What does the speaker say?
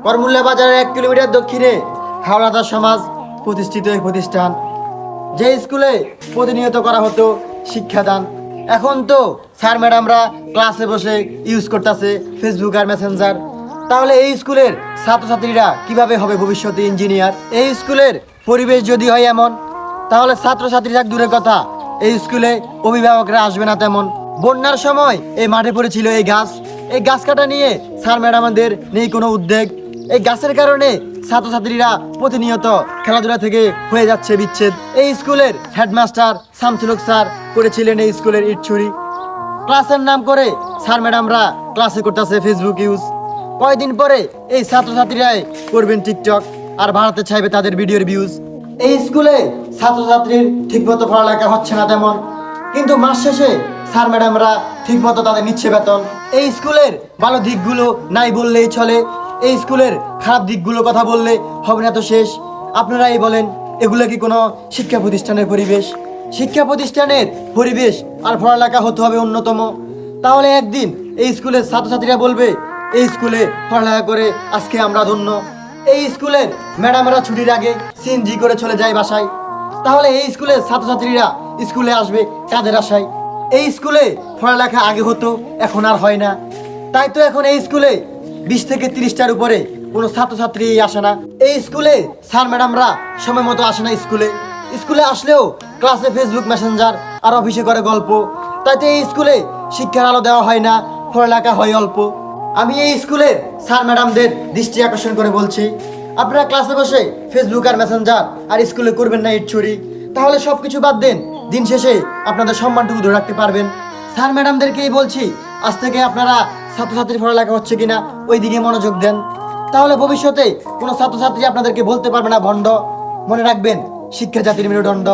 করমুল্লা বাজারের 1 কিলোমিটার দক্ষিণে হাওলাদার সমাজ প্রতিষ্ঠিত এই প্রতিষ্ঠান, যে স্কুলে প্রতিনিয়ত করা হতো শিক্ষাদান। এখন তো স্যার ম্যাডামরা ক্লাসে বসে ইউজ করতেছে ফেসবুক আর মেসেঞ্জার। তাহলে এই স্কুলের ছাত্রছাত্রীরা কিভাবে হবে ভবিষ্যতে ইঞ্জিনিয়ার? এই স্কুলের পরিবেশ যদি হয় এমন, তাহলে ছাত্রছাত্রী থাক দূরের কথা, এই স্কুলে অভিভাবকরা আসবে না তেমন। বন্যার সময় এই মাঠে পড়েছিল এই গাছ কাটা নিয়ে স্যার ম্যাডামদের নেই কোনো উদ্যোগ। এই গাছের কারণে ছাত্রছাত্রীরা প্রতিনিয়ত খেলাধুলা থেকে হয়ে যাচ্ছে বিচ্ছেদ। এই স্কুলের হেডমাস্টার শামসুল হক স্যার করেছিলেন এই স্কুলের ইট ছুরি। ক্লাসের নাম করে স্যার ম্যাডামরা ক্লাসে করতেছে ফেসবুক ইউজ। কয়দিন পরে এই ছাত্রছাত্রীরাই করবেন টিকটক আর বাড়াতে চাইবে তাদের ভিডিওর ভিউজ। এই স্কুলে ছাত্রছাত্রীর ঠিকমতো পড়ালেখা হচ্ছে না তেমন, কিন্তু মাস শেষে স্যার ম্যাডামরা ঠিকমতো তাদের নিচ্ছে বেতন। এই স্কুলের ভালো দিকগুলো নাই বললেই চলে, এই স্কুলের খারাপ দিকগুলো কথা বললে হবে না তো শেষ। আপনারাই বলেন, এগুলো কি কোনো শিক্ষা প্রতিষ্ঠানের পরিবেশ? শিক্ষা প্রতিষ্ঠানের পরিবেশ আর পড়ালেখা হতে হবে অন্যতম। তাহলে একদিন এই স্কুলের ছাত্রছাত্রীরা বলবে, এই স্কুলে পড়ালেখা করে আজকে আমরা ধন্য। এই স্কুলের ম্যাডামরা ছুটির আগে সিএনজি করে চলে যায় বাসায়। তাহলে এই স্কুলের ছাত্রছাত্রীরা স্কুলে আসবে কাদের আশায়? এই স্কুলে পড়ালেখা আগে হতো, এখন আর হয় না। তাই তো এখন এই স্কুলে 20 থেকে 30টার উপরে কোনো ছাত্রছাত্রী আসে না। এই স্কুলে স্যার ম্যাডামরা সময় মতো আসে না স্কুলে আসলেও ক্লাসে ফেসবুক মেসেঞ্জার আর অফিসে করে গল্প। তাই তো এই স্কুলে শিক্ষার আলো দেওয়া হয় না, পড়ালেখা হয় অল্প। আমি এই স্কুলের স্যার ম্যাডামদের দৃষ্টি আকর্ষণ করে বলছি, আপনারা ক্লাসে বসে ফেসবুক আর মেসেঞ্জার আর স্কুলে করবেন না ইট ছুরি। তাহলে সব কিছু বাদ দেন, দিন শেষে আপনাদের সম্মানটুকু ধরে রাখতে পারবেন। স্যার ম্যাডামদেরকেই বলছি, আজ থেকে আপনারা ছাত্রছাত্রীর পড়ালেখা হচ্ছে কিনা ওই দিকে মনোযোগ দেন। তাহলে ভবিষ্যতে কোনো ছাত্রছাত্রী আপনাদেরকে বলতে পারবে না ভণ্ড। মনে রাখবেন, শিক্ষা জাতির মেরুদণ্ড।